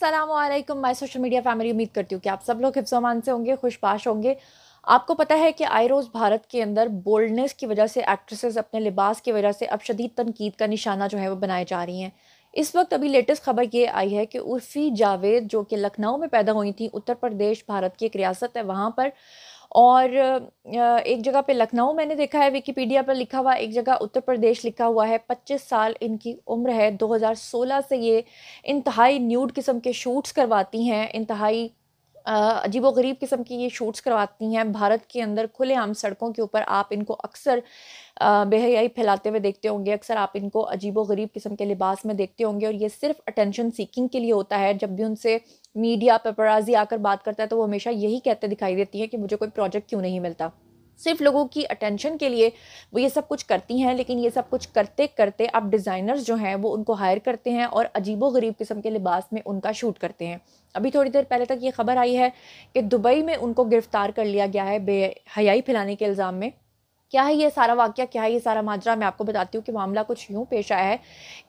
अस्सलामुअलैकुम my social media family. उम्मीद करती हूँ कि आप सब लोग हिफ्ज़ अमान से होंगे, खुशबाश होंगे। आपको पता है कि आई रोज़ भारत के अंदर बोल्डनेस की वजह से एक्ट्रेसेस अपने लिबास की वजह से अब शदीद तनकीद का निशाना जो है वो बनाए जा रही हैं। इस वक्त अभी लेटेस्ट खबर ये आई है कि उर्फ़ी जावेद जो कि लखनऊ में पैदा हुई थी, उत्तर प्रदेश भारत की एक रियासत है वहाँ पर। और एक जगह पे लखनऊ मैंने देखा है, विकिपीडिया पर लिखा हुआ, एक जगह उत्तर प्रदेश लिखा हुआ है। 25 साल इनकी उम्र है। 2016 से ये इंतहाई न्यूड किस्म के शूट्स करवाती हैं, इंतहाई अजीबो-गरीब किस्म की ये शूट्स करवाती हैं। भारत के अंदर खुलेआम सड़कों के ऊपर आप इनको अक्सर बेहयाई फैलाते हुए देखते होंगे, अक्सर आप इनको अजीबो-गरीब किस्म के लिबास में देखते होंगे, और ये सिर्फ़ अटेंशन सीकिंग के लिए होता है। जब भी उनसे मीडिया पेपराज़ी आकर बात करता है तो वो हमेशा यही कहते दिखाई देती हैं कि मुझे कोई प्रोजेक्ट क्यों नहीं मिलता। सिर्फ लोगों की अटेंशन के लिए वो ये सब कुछ करती हैं, लेकिन ये सब कुछ करते-करते अब डिज़ाइनर्स जो हैं वो उनको हायर करते हैं और अजीबो-गरीब किस्म के लिबास में उनका शूट करते हैं। अभी थोड़ी देर पहले तक ये खबर आई है कि दुबई में उनको गिरफ्तार कर लिया गया है बेहयाई फैलाने के इल्ज़ाम में। क्या है ये सारा वाक़या, क्या है ये सारा माजरा, मैं आपको बताती हूँ कि मामला कुछ यूँ पेश आया है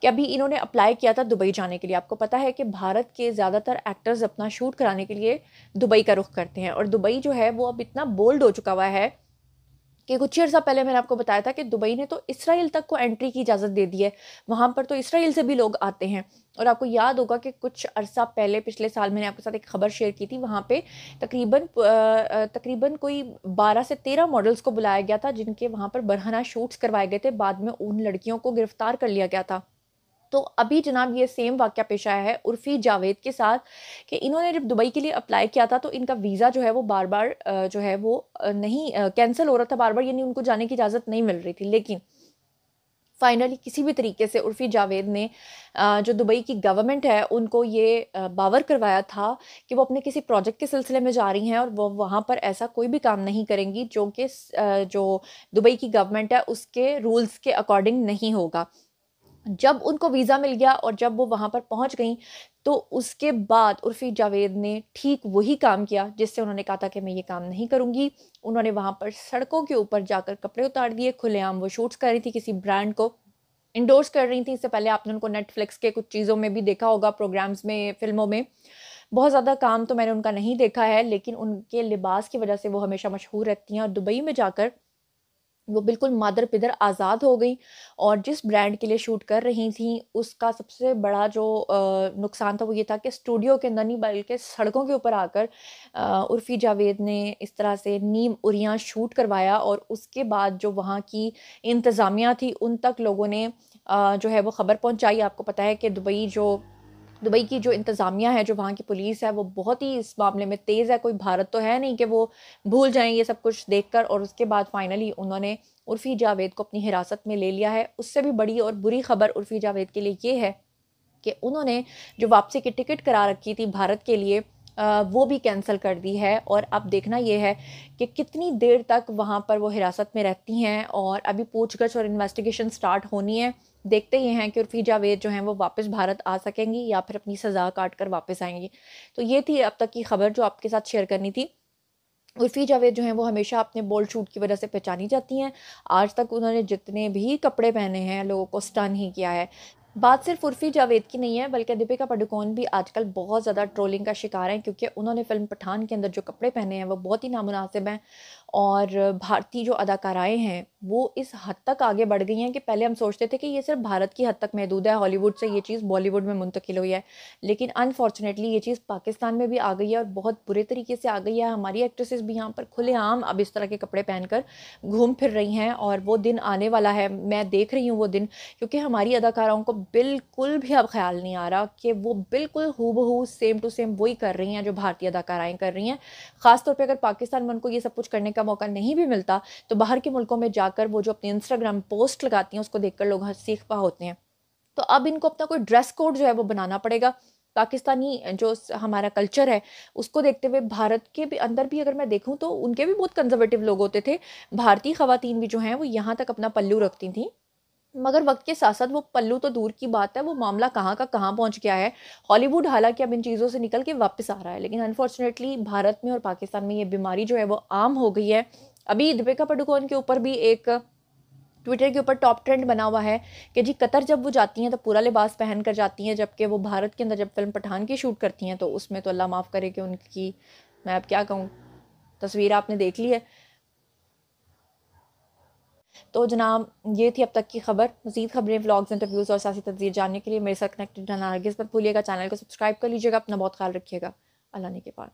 कि अभी इन्होंने अप्लाई किया था दुबई जाने के लिए। आपको पता है कि भारत के ज़्यादातर एक्टर्स अपना शूट कराने के लिए दुबई का रुख करते हैं, और दुबई जो है वो अब इतना बोल्ड हो चुका हुआ है कि कुछ ही अर्सा पहले मैंने आपको बताया था कि दुबई ने तो इसराइल तक को एंट्री की इजाज़त दे दी है। वहाँ पर तो इसराइल से भी लोग आते हैं। और आपको याद होगा कि कुछ अरसा पहले पिछले साल मैंने आपके साथ एक खबर शेयर की थी। वहाँ पे तकरीबन कोई 12 से 13 मॉडल्स को बुलाया गया था, जिनके वहाँ पर बरहना शूट्स करवाए गए थे। बाद में उन लड़कियों को गिरफ्तार कर लिया गया था। तो अभी जनाब ये सेम वाक़या पेश आया है उर्फ़ी जावेद के साथ कि इन्होंने जब दुबई के लिए अप्लाई किया था तो इनका वीज़ा जो है वो बार-बार जो है वो नहीं कैंसल हो रहा था बार-बार, यानी उनको जाने की इजाज़त नहीं मिल रही थी। लेकिन फाइनली किसी भी तरीके से उर्फ़ी जावेद ने जो दुबई की गवर्नमेंट है उनको ये बावर करवाया था कि वो अपने किसी प्रोजेक्ट के सिलसिले में जा रही हैं और वो वहाँ पर ऐसा कोई भी काम नहीं करेंगी जो कि जो दुबई की गवर्नमेंट है उसके रूल्स के अकॉर्डिंग नहीं होगा। जब उनको वीज़ा मिल गया और जब वो वहाँ पर पहुँच गईं, तो उसके बाद उर्फ़ी जावेद ने ठीक वही काम किया जिससे उन्होंने कहा था कि मैं ये काम नहीं करूँगी। उन्होंने वहाँ पर सड़कों के ऊपर जाकर कपड़े उतार दिए, खुलेआम वो शूट्स कर रही थी, किसी ब्रांड को एंडोर्स कर रही थी। इससे पहले आपने उनको नेटफ्लिक्स के कुछ चीज़ों में भी देखा होगा, प्रोग्राम्स में, फ़िल्मों में। बहुत ज़्यादा काम तो मैंने उनका नहीं देखा है, लेकिन उनके लिबास की वज़ह से वो हमेशा मशहूर रहती हैं, और दुबई में जाकर वो बिल्कुल मादर-पिदर आज़ाद हो गई। और जिस ब्रांड के लिए शूट कर रही थीं, उसका सबसे बड़ा जो नुकसान था वो ये था कि स्टूडियो के अंदर नहीं बल्कि सड़कों के ऊपर आकर उर्फ़ी जावेद ने इस तरह से नीम उरियाँ शूट करवाया, और उसके बाद जो वहाँ की इंतज़ामिया थी उन तक लोगों ने जो है वो ख़बर पहुँचाई। आपको पता है कि दुबई की जो इंतज़ामिया है, जो वहाँ की पुलिस है, वो बहुत ही इस मामले में तेज़ है। कोई भारत तो है नहीं कि वो भूल जाएँ ये सब कुछ देखकर। और उसके बाद फाइनली उन्होंने उर्फ़ी जावेद को अपनी हिरासत में ले लिया है। उससे भी बड़ी और बुरी खबर उर्फ़ी जावेद के लिए ये है कि उन्होंने जो वापसी की टिकट करा रखी थी भारत के लिए, वो भी कैंसल कर दी है। और अब देखना ये है कि कितनी देर तक वहाँ पर वो हिरासत में रहती हैं, और अभी पूछगछ और इन्वेस्टिगेशन स्टार्ट होनी है। देखते ये हैं कि उर्फ़ी जावेद जो हैं वो वापस भारत आ सकेंगी या फिर अपनी सज़ा काट कर वापस आएँगी। तो ये थी अब तक की खबर जो आपके साथ शेयर करनी थी। उर्फ़ी जावेद जो हैं वो हमेशा अपने बोल्ड शूट की वज़ह से पहचानी जाती हैं। आज तक उन्होंने जितने भी कपड़े पहने हैं, लोगों को स्टन ही किया है। बात सिर्फ़ उर्फ़ी जावेद की नहीं है, बल्कि दीपिका पादुकोण भी आजकल बहुत ज़्यादा ट्रोलिंग का शिकार हैं, क्योंकि उन्होंने फ़िल्म पठान के अंदर जो कपड़े पहने हैं वो बहुत ही नामुनासिब हैं। और भारतीय जो अदाकाराएँ हैं वो इस हद तक आगे बढ़ गई हैं कि पहले हम सोचते थे कि ये सिर्फ़ भारत की हद तक महदूद है, हॉलीवुड से ये चीज़ बॉलीवुड में मुंतकिल हुई है। लेकिन अनफ़ॉर्चुनेटली ये चीज़ पाकिस्तान में भी आ गई है, और बहुत बुरे तरीके से आ गई है। हमारी एक्ट्रेसेस भी यहाँ पर खुलेआम अब इस तरह के कपड़े पहनकर घूम फिर रही हैं, और वो दिन आने वाला है, मैं देख रही हूँ वो दिन। क्योंकि हमारी अदाकाराओं को बिल्कुल भी अब ख़्याल नहीं आ रहा कि वो बिल्कुल हूबहू सेम टू सेम वही कर रही हैं जो भारतीय अदाकाराएँ कर रही हैं। ख़ास तौर पे अगर पाकिस्तान में उनको ये सब कुछ करने का मौका नहीं भी मिलता, तो बाहर के मुल्कों में जाकर वो जो अपनी इंस्टाग्राम पोस्ट लगाती हैं उसको देखकर लोग सीख-पा होते हैं। तो अब इनको अपना कोई ड्रेस कोड जो है वो बनाना पड़ेगा। पाकिस्तानी जो हमारा कल्चर है उसको देखते हुए भारत के भी अंदर भी अगर मैं देखूँ तो उनके भी बहुत कंजर्वेटिव लोग होते थे। भारतीय ख़वातीन भी जो हैं वो यहाँ तक अपना पल्लू रखती थीं। मगर वक़्त के साथ-साथ वो पल्लू तो दूर की बात है, वो मामला कहाँ का कहाँ पहुँच गया है। हॉलीवुड हालाँकि अब इन चीज़ों से निकल के वापस आ रहा है, लेकिन अनफॉर्चुनेटली भारत में और पाकिस्तान में ये बीमारी जो है वो आम हो गई है। अभी दीपिका पादुकोण के ऊपर भी एक ट्विटर के ऊपर टॉप ट्रेंड बना हुआ है कि जी कतर जब वो जाती हैं तो पूरा लिबास पहन कर जाती हैं, जबकि वो भारत के अंदर जब फिल्म पठान की शूट करती हैं तो उसमें तो अल्लाह माफ़ करे कि उनकी, मैं अब क्या कहूँ, तस्वीर आपने देख ली है। तो जनाब ये थी अब तक की खबर। मज़ीद खबरें, व्लॉग्स, इंटरव्यूज़ और सियासी तस्वीर जानने के लिए मेरे साथ कनेक्टेड रहना हरगिज़ मत भूलिएगा। चैनल को सब्सक्राइब कर लीजिएगा। अपना बहुत ख्याल रखिएगा। अल्लाह ने के बाद।